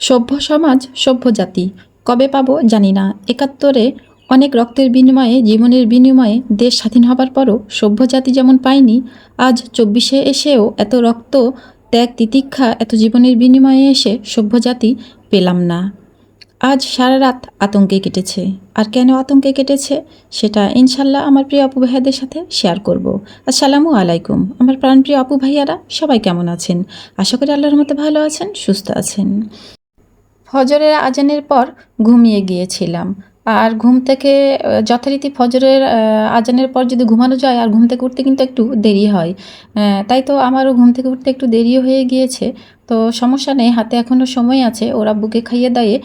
সভ্য সমাজ, সভ্য জাতি কবে পাবো জানি না। ৭১-এ অনেক রক্তের বিনিময়ে, জীবনের বিনিময়ে দেশ স্বাধীন হবার পরও সভ্য জাতি যেমন পায়নি, আজ ২৪-এ এসেও এত রক্ত, ত্যাগ, তিতিক্ষা, এত জীবনের বিনিময়ে এসে সভ্য জাতি পেলাম না। আজ সারা রাত আতঙ্কে কেটেছে। আর কেন আতঙ্কে কেটেছে সেটা ইনশাল্লাহ আমার প্রিয় আপু ভাইয়াদের সাথে শেয়ার করব। আসসালামু আলাইকুম আমার প্রাণপ্রিয় আপু ভাইয়ারা, সবাই কেমন আছেন? আশা করি আল্লাহর মতো ভালো আছেন, সুস্থ আছেন। ফজরের আজানের পর ঘুমিয়ে গিয়েছিলাম। আর ঘুম থেকে যথারীতি ফজরের আজানের পর যদি ঘুমানো যায় আর ঘুম থেকে উঠতে কিন্তু একটু দেরি হয়। তাই তো আমারও ঘুম থেকে উঠতে একটু দেরিও হয়ে গিয়েছে। তো সমস্যা নেই, হাতে এখনও সময় আছে, ওর আব্বুকে খাইয়ে দাইয়ে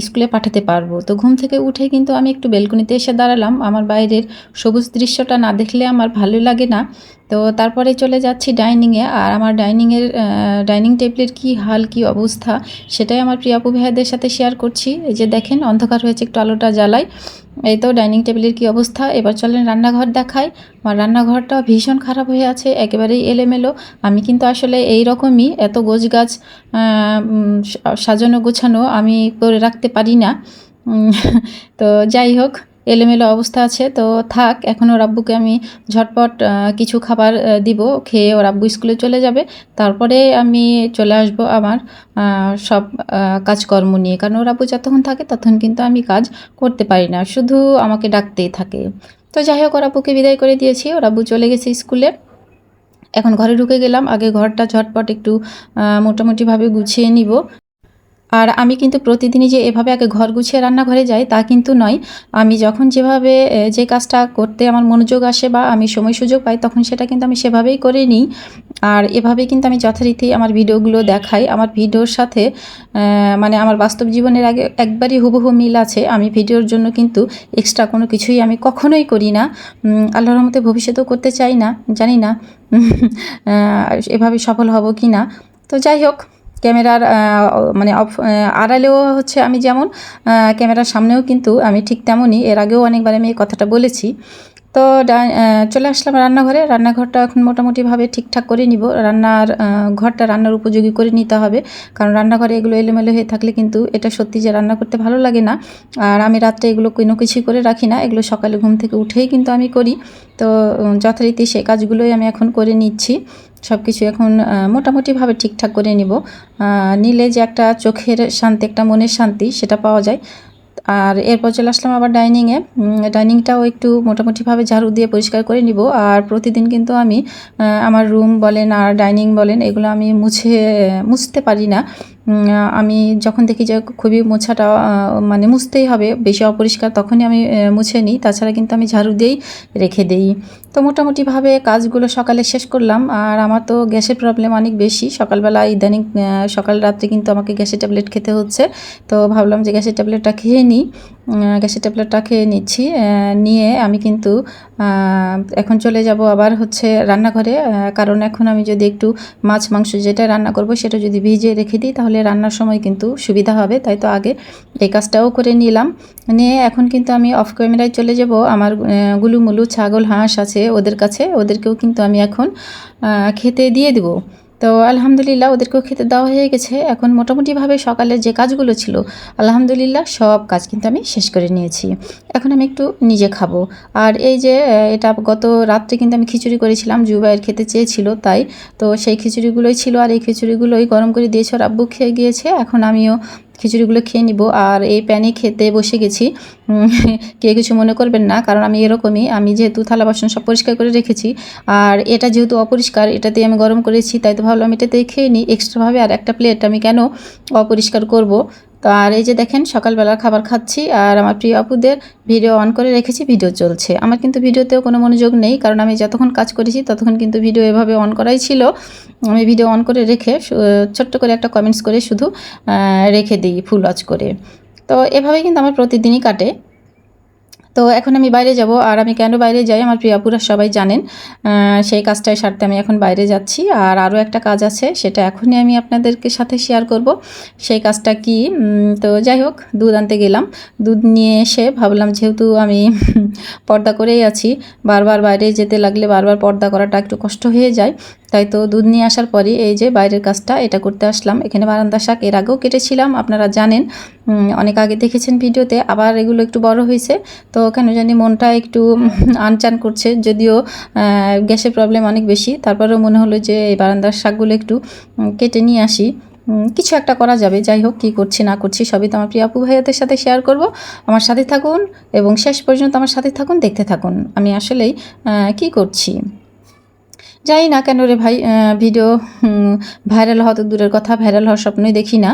স্কুলে পাঠাতে পারবো। তো ঘুম থেকে উঠে কিন্তু আমি একটু বেলকনিতে এসে দাঁড়ালাম। আমার বাইরের সবুজ দৃশ্যটা না দেখলে আমার ভালো লাগে না। তো তারপরে চলে যাচ্ছি ডাইনিংয়ে। আর আমার ডাইনিং টেবিলের কী হাল, কী অবস্থা সেটাই আমার প্রিয় আপু ভাইয়াদের সাথে শেয়ার করছি। এই যে দেখেন, অন্ধকার হয়েছে, একটু আলোটা জ্বালাই। এই তো ডাইনিং টেবিলের কী অবস্থা। এবার চলেন রান্নাঘর দেখাই। আমার রান্নাঘরটা ভীষণ খারাপ হয়ে আছে, একেবারেই এলোমেলো। আমি কিন্তু আসলে এই রকমই এত গোছগাছ সাজানো গোছানো আমি করে রাখতে পারি না। তো যাই হোক, এলোমেলো অবস্থা আছে। তো থাক, এখন ওর আব্বুকে আমি ঝটপট কিছু খাবার দিব, খেয়ে ওর আব্বু স্কুলে চলে যাবে। তারপরে আমি চলে আসব আমার সব কাজকর্ম নিয়ে, কারণ ওর আব্বু যতক্ষণ থাকে ততক্ষণ কিন্তু আমি কাজ করতে পারি না, শুধু আমাকে ডাকতেই থাকে। তো যাই হোক, ওর আব্বুকে বিদায় করে দিয়েছি, ওর আব্বু চলে গেছে স্কুলে। এখন ঘরে ঢুকে গেলাম, আগে ঘরটা ঝটপট একটু মোটামুটিভাবে গুছিয়ে নিব। আর আমি কিন্তু প্রতিদিনই যে এভাবে আগে ঘর গুছিয়ে রান্নাঘরে যাই তা কিন্তু নয়। আমি যখন যেভাবে যে কাজটা করতে আমার মনোযোগ আসে বা আমি সময় সুযোগ পাই, তখন সেটা কিন্তু আমি সেভাবেই করে নিই। আর এভাবেই কিন্তু আমি যথারীতি আমার ভিডিওগুলো দেখাই। আমার ভিডিওর সাথে মানে আমার বাস্তব জীবনের আগে একবারই হুবহু মিল আছে। আমি ভিডিওর জন্য কিন্তু এক্সট্রা কোনো কিছুই আমি কখনোই করি না। আল্লাহর রহমতে ভবিষ্যতেও করতে চাই না, জানি না এভাবে সফল হব কি না। তো যাই হোক, ক্যামেরার মানে আড়ালেও হচ্ছে আমি যেমন, ক্যামেরার সামনেও কিন্তু আমি ঠিক তেমনই। এর আগেও অনেকবার আমি এই কথাটা বলেছি। তো চলে আসলাম রান্নাঘরে। রান্নাঘরটা এখন মোটামুটিভাবে ঠিকঠাক করে নিব। ঘরটা রান্নার উপযোগী করে নিতে হবে, কারণ রান্নাঘরে এগুলো এলোমেলো হয়ে থাকলে কিন্তু এটা সত্যি যে রান্না করতে ভালো লাগে না। আর আমি রাত্রে এগুলো কোনো কিছুই করে রাখি না, এগুলো সকালে ঘুম থেকে উঠেই কিন্তু আমি করি। তো যথারীতি সেই কাজগুলোই আমি এখন করে নিচ্ছি। সব কিছু এখন মোটামুটিভাবে ঠিকঠাক করে নিব। নিলে যে একটা চোখের শান্তি, একটা মনের শান্তি, সেটা পাওয়া যায়। আর এরপর চলে আসলাম আবার ডাইনিংয়ে। ডাইনিংটাও একটু মোটামুটিভাবে ঝাড়ু দিয়ে পরিষ্কার করে নিব। আর প্রতিদিন কিন্তু আমি আমার রুম বলেন আর ডাইনিং বলেন, এগুলো আমি মুছতে পারি না। আমি যখন দেখি যে খুবই মোছাটা মানে মুছতেই হবে, বেশি অপরিষ্কার, তখনই আমি মুছে নিই। তাছাড়া কিন্তু আমি ঝাড়ু দিয়েই রেখে দিই। তো মোটামুটিভাবে কাজগুলো সকালে শেষ করলাম। আর আমার তো গ্যাসের প্রবলেম অনেক বেশি। সকালবেলা ইদানিং সকাল রাত্রে কিন্তু আমাকে গ্যাসের ট্যাবলেট খেতে হচ্ছে। তো ভাবলাম যে গ্যাসের ট্যাবলেটটা খেয়ে নিই। গ্যাসের ট্যাবলেটটা খেয়ে নিচ্ছি। নিয়ে আমি কিন্তু এখন চলে যাব আবার হচ্ছে রান্নাঘরে। কারণ এখন আমি যদি একটু মাছ মাংস যেটা রান্না করব সেটা যদি ভিজিয়ে রেখে দিই, তাহলে রান্নার সময় কিন্তু সুবিধা হবে। তাই তো আগে এই কাজটাও করে নিলাম। নিয়ে এখন কিন্তু আমি অফ ক্যামেরায় চলে যাব। আমার গুলুমুলু ছাগল হাঁস আছে, ওদের কাছে, ওদেরকেও কিন্তু আমি এখন খেতে দিয়ে দেবো। তো আলহামদুলিল্লাহ ওদেরকেও খেতে দেওয়া হয়ে গেছে। এখন মোটামুটিভাবে সকালের যে কাজগুলো ছিল, আলহামদুলিল্লাহ সব কাজ কিন্তু আমি শেষ করে নিয়েছি। এখন আমি একটু নিজে খাবো। আর এই যে এটা গত রাত্রে কিন্তু আমি খিচুড়ি করেছিলাম, জুবাইর খেতে চেয়েছিল তাই। তো সেই খিচুড়িগুলোই ছিল, আর এই খিচুড়িগুলোই গরম করে দিয়েছে, ওর আব্বু খেয়ে গিয়েছে। এখন আমিও খিচুড়িগুলো খেয়ে নিব। আর এই প্যানে খেতে বসে গেছি। কে কিছু মনে করবেন না, কারণ আমি এরকমই। আমি যেহেতু থালা বাসন সব পরিষ্কার করে রেখেছি, আর এটা যেহেতু অপরিষ্কার, এটাতেই আমি গরম করেছি, তাই তো ভাবলাম এটাতেই খেয়ে নিই এক্সট্রাভাবে। আর একটা প্লেট আমি কেন অপরিষ্কার করব। তো আর এই যে দেখেন, সকালবেলার খাবার খাচ্ছি। আর আমার প্রিয় আপুদের ভিডিও অন করে রেখেছি, ভিডিও চলছে। আমার কিন্তু ভিডিওতেও কোনো মনোযোগ নেই, কারণ আমি যতক্ষণ কাজ করেছি ততক্ষণ কিন্তু ভিডিও এভাবে অন করাই ছিল। আমি ভিডিও অন করে রেখে ছোট্ট করে একটা কমেন্টস করে শুধু রেখে দিই ফুল ওয়াচ করে। তো এভাবেই কিন্তু আমার প্রতিদিনই কাটে। তো এখন আমি বাইরে যাব। আর আমি কেন বাইরে যাই আমার প্রিয় আপুরা সবাই জানেন। সেই কাজটাই সারতে আমি এখন বাইরে যাচ্ছি। আর আরও একটা কাজ আছে, সেটা এখনই আমি আপনাদেরকে সাথে শেয়ার করব। সেই কাজটা কি, তো যাই হোক, দুধ আনতে গেলাম। দুধ নিয়ে এসে ভাবলাম, যেহেতু আমি পর্দা করেই আছি, বারবার বাইরে যেতে লাগলে বারবার পর্দা করাটা একটু কষ্ট হয়ে যায়। তাই তো দুধ নিয়ে আসার পরই এই যে বাইরের কাজটা এটা করতে আসলাম। এখানে বারান্দা শাক এর আগেও কেটেছিলাম, আপনারা জানেন, অনেক আগে দেখেছেন ভিডিওতে। আবার এগুলো একটু বড় হয়েছে, তো কেন জানি মনটা একটু আনচান করছে, যদিও গ্যাসের প্রবলেম অনেক বেশি, তারপরেও মনে হলো যে এই বারান্দার শাকগুলো একটু কেটে নিয়ে আসি, কিছু একটা করা যাবে। যাই হোক, কী করছি না করছি সবই তো আমার প্রিয় আপু ভাইয়াদের সাথে শেয়ার করব। আমার সাথে থাকুন এবং শেষ পর্যন্ত আমার সাথে থাকুন, দেখতে থাকুন আমি আসলেই কী করছি। জানি না কেন রে ভাই, ভিডিও ভাইরাল হওয়া তো দূরের কথা, ভাইরাল হওয়ার স্বপ্নই দেখি না।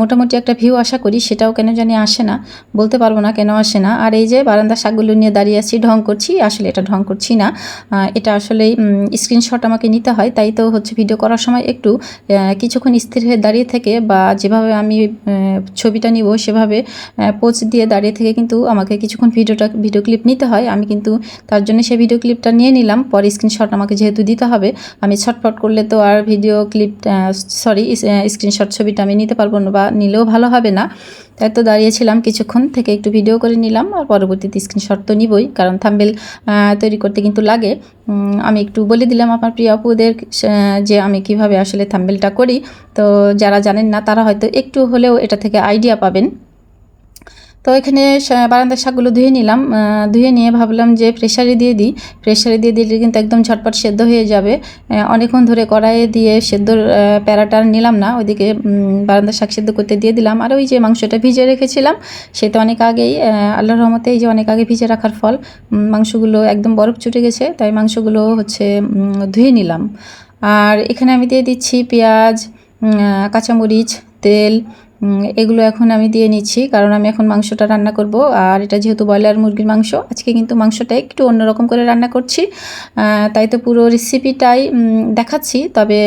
মোটামুটি একটা ভিউ আশা করি, সেটাও কেন জানি আসে না, বলতে পারবো না কেন আসে না। আর এই যে বারান্দার শাকগুলো নিয়ে দাঁড়িয়ে আছি, ঢং করছি, আসলে এটা ঢং করছি না, এটা আসলেই স্ক্রিনশট আমাকে নিতে হয়। তাই তো হচ্ছে ভিডিও করার সময় একটু কিছুক্ষণ স্থির হয়ে দাঁড়িয়ে থেকে, বা যেভাবে আমি ছবিটা নিব সেভাবে পোজ দিয়ে দাঁড়িয়ে থেকে কিন্তু আমাকে কিছুক্ষণ ভিডিও ক্লিপ নিতে হয়। আমি কিন্তু তার জন্য সেই ভিডিও ক্লিপটা নিয়ে নিলাম, পরে স্ক্রিনশট আমাকে যেহেতু দিতে হবে, আমি ছটফট করলে তো আর ভিডিও ক্লিপ স্ক্রিনশট ছবিটা আমি নিতে পারবো না, বা নিলেও ভালো হবে না। তাই তো দাঁড়িয়েছিলাম কিছুক্ষণ থেকে, একটু ভিডিও করে নিলাম, আর পরবর্তীতে স্ক্রিনশট তো নিবই, কারণ থাম্বনেল তৈরি করতে কিন্তু লাগে। আমি একটু বলে দিলাম আমার প্রিয় আপুদের যে আমি কিভাবে আসলে থাম্বনেলটা করি। তো যারা জানেন না তারা হয়তো একটু হলেও এটা থেকে আইডিয়া পাবেন। তো এখানে বারান্দার শাকগুলো ধুয়ে নিলাম, ধুয়ে নিয়ে ভাবলাম যে প্রেসারে দিয়ে দিই। প্রেসারে দিয়ে দিলে কিন্তু একদম ঝটপট সেদ্ধ হয়ে যাবে। অনেকক্ষণ ধরে কড়াইয়ে দিয়ে সেদ্ধর প্যারাটা নিলাম না, ওইদিকে বারান্দার শাক সেদ্ধ করতে দিয়ে দিলাম। আর ওই যে মাংসটা ভিজে রেখেছিলাম, সে তো অনেক আগেই, আল্লাহর রহমতে এই যে অনেক আগে ভিজে রাখার ফল মাংসগুলো একদম বরফ চুটে গেছে, তাই মাংসগুলো হচ্ছে ধুয়ে নিলাম। আর এখানে আমি দিয়ে দিচ্ছি পেঁয়াজ, কাঁচামরিচ, তেল, এগুলো এখন আমি দিয়ে নিচ্ছি, কারণ আমি এখন মাংসটা রান্না করব। আর এটা যেহেতু ব্রয়লার মুরগির মাংস, আজকে কিন্তু মাংসটা একটু অন্যরকম করে রান্না করছি, তাই তো পুরো রেসিপিটাই দেখাচ্ছি, তবে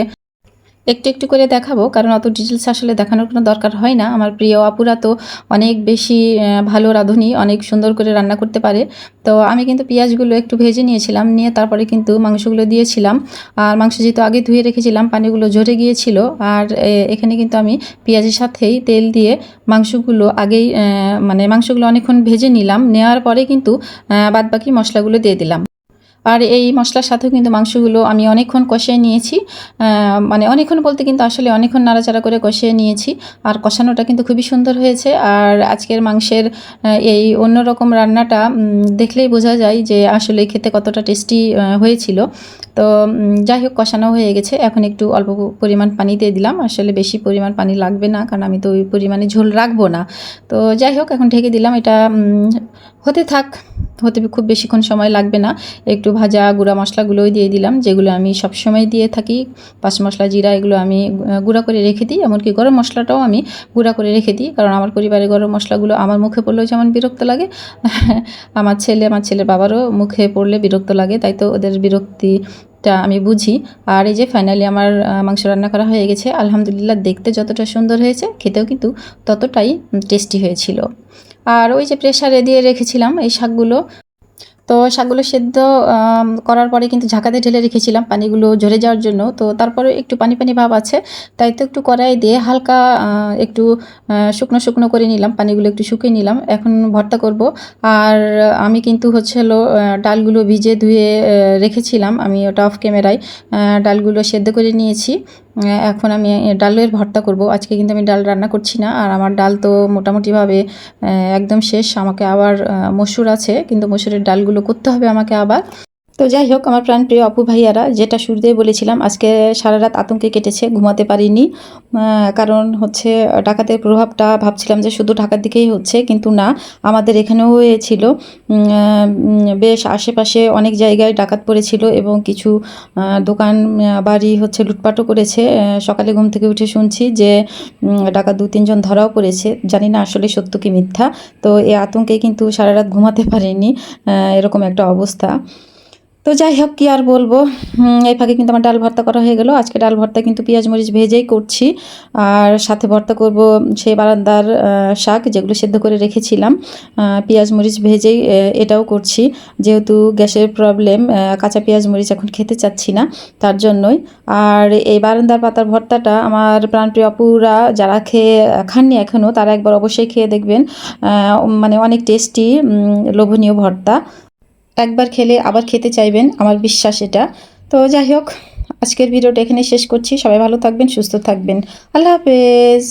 একটু একটু করে দেখাবো, কারণ অত ডিটেলস আসলে দেখানোর কোনো দরকার হয় না। আমার প্রিয় আপুরা তো অনেক বেশি ভালো রাঁধুনি, অনেক সুন্দর করে রান্না করতে পারে। তো আমি কিন্তু পেঁয়াজগুলো একটু ভেজে নিয়েছিলাম, নিয়ে তারপরে কিন্তু মাংসগুলো দিয়েছিলাম। আর মাংস যেহেতু আগে ধুয়ে রেখেছিলাম, পানিগুলো ঝরে গিয়েছিল। আর এখানে কিন্তু আমি পেঁয়াজের সাথেই তেল দিয়ে মাংসগুলো আগেই মানে মাংসগুলো অনেকক্ষণ ভেজে নিলাম, নেওয়ার পরে কিন্তু বাদবাকি মশলাগুলো দিয়ে দিলাম। আর এই মশলার সাথেও কিন্তু মাংসগুলো আমি অনেকক্ষণ কষিয়ে নিয়েছি, মানে অনেকক্ষণ বলতে কিন্তু আসলে অনেকক্ষণ নাড়াচাড়া করে কষিয়ে নিয়েছি। আর কষানোটা কিন্তু খুবই সুন্দর হয়েছে। আর আজকের মাংসের এই অন্যরকম রান্নাটা দেখলেই বোঝা যায় যে আসলে খেতে কতটা টেস্টি হয়েছিল। তো যাই হোক, কষানো হয়ে গেছে, এখন একটু অল্প পরিমাণ পানি দিয়ে দিলাম। আসলে বেশি পরিমাণ পানি লাগবে না, কারণ আমি তো ওই পরিমাণে ঝোল রাখবো না। তো যাই হোক, এখন ঢেকে দিলাম, এটা হতে থাক, হতে খুব বেশিক্ষণ সময় লাগবে না। একটু ভাজা গুঁড়া মশলাগুলোই দিয়ে দিলাম, যেগুলো আমি সবসময় দিয়ে থাকি। পাঁচ মশলা, জিরা, এগুলো আমি গুঁড়া করে রেখে দিই। এমনকি গরম মশলাটাও আমি গুঁড়া করে রেখে দিই, কারণ আমার পরিবারে গরম মশলাগুলো আমার মুখে পড়লেও যেমন বিরক্ত লাগে, আমার ছেলের বাবারও মুখে পড়লে বিরক্ত লাগে, তাই তো ওদের বিরক্তিটা আমি বুঝি। আর এই যে ফাইনালি আমার মাংস রান্না করা হয়ে গেছে, আলহামদুলিল্লাহ। দেখতে যতটা সুন্দর হয়েছে, খেতেও কিন্তু ততটাই টেস্টি হয়েছিল। আর ওই যে প্রেসারে দিয়ে রেখেছিলাম এই শাকগুলো, তো শাকগুলো সেদ্ধ করার পরে কিন্তু ঝাঁকাতে ঢেলে রেখেছিলাম পানিগুলো ঝরে যাওয়ার জন্য। তো তারপরে একটু পানি পানি ভাব আছে, তাই তো একটু কড়াই দিয়ে হালকা একটু শুকনো শুকনো করে নিলাম, পানিগুলো একটু শুকিয়ে নিলাম। এখন ভর্তা করব। আর আমি কিন্তু ডালগুলো ভিজে ধুয়ে রেখেছিলাম, আমি ওটা অফ ক্যামেরায় ডালগুলো সেদ্ধ করে নিয়েছি। এখন আমি ডালের ভর্তা করব। আজকে কিন্তু আমি ডাল রান্না করছি না, আর আমার ডাল তো মোটামুটিভাবে একদম শেষ। আমাকে আবার মসুর আছে, কিন্তু মসুরের ডালগুলো করতে হবে আমাকে আবার। তো যাই হোক, আমার প্রাণপ্রিয় আপু ভাইয়ারা, যেটা শুরুতেই বলেছিলাম, আজকে সারা রাত আতঙ্কে কেটেছে, ঘুমাতে পারিনি। কারণ ডাকাতের প্রভাবটা ভাবছিলাম যে শুধু ঢাকার দিকেই হচ্ছে, কিন্তু না, আমাদের এখানেও হয়েছিল। বেশ আশেপাশে অনেক জায়গায় ডাকাত পড়েছিল, এবং কিছু দোকান বাড়ি লুটপাটও করেছে। সকালে ঘুম থেকে উঠে শুনছি যে ডাকাত 2-3 জন ধরাও পড়েছে, জানি না আসলে সত্য কি মিথ্যা। তো এই আতঙ্কে কিন্তু সারা রাত ঘুমাতে পারিনি, এরকম একটা অবস্থা। তো যাই হোক, কী আর বলবো। এই ফাঁকে কিন্তু আমার ডাল ভর্তা করা হয়ে গেল। আজকে ডাল ভর্তা কিন্তু পেঁয়াজ মরিচ ভেজেই করছি, আর সাথে ভর্তা করব সেই বারান্দার শাক, যেগুলো সেদ্ধ করে রেখেছিলাম, পেঁয়াজ মরিচ ভেজেই এটাও করছি। যেহেতু গ্যাসের প্রবলেম, কাঁচা পেঁয়াজ মরিচ এখন খেতে চাচ্ছি না, তার জন্যই। আর এই বারান্দার পাতার ভর্তাটা আমার প্রাণপ্রিয় আপুরা যারা খাননি এখনও, তারা একবার অবশ্যই খেয়ে দেখবেন। মানে অনেক টেস্টি, লোভনীয় ভর্তা। একবার খেলে আবার খেতে চাইবেন, আমার বিশ্বাস এটা। তো যাই হোক, আজকের ভিডিওটা এখানে শেষ করছি। সবাই ভালো থাকবেন, সুস্থ থাকবেন। আল্লাহ হাফেজ।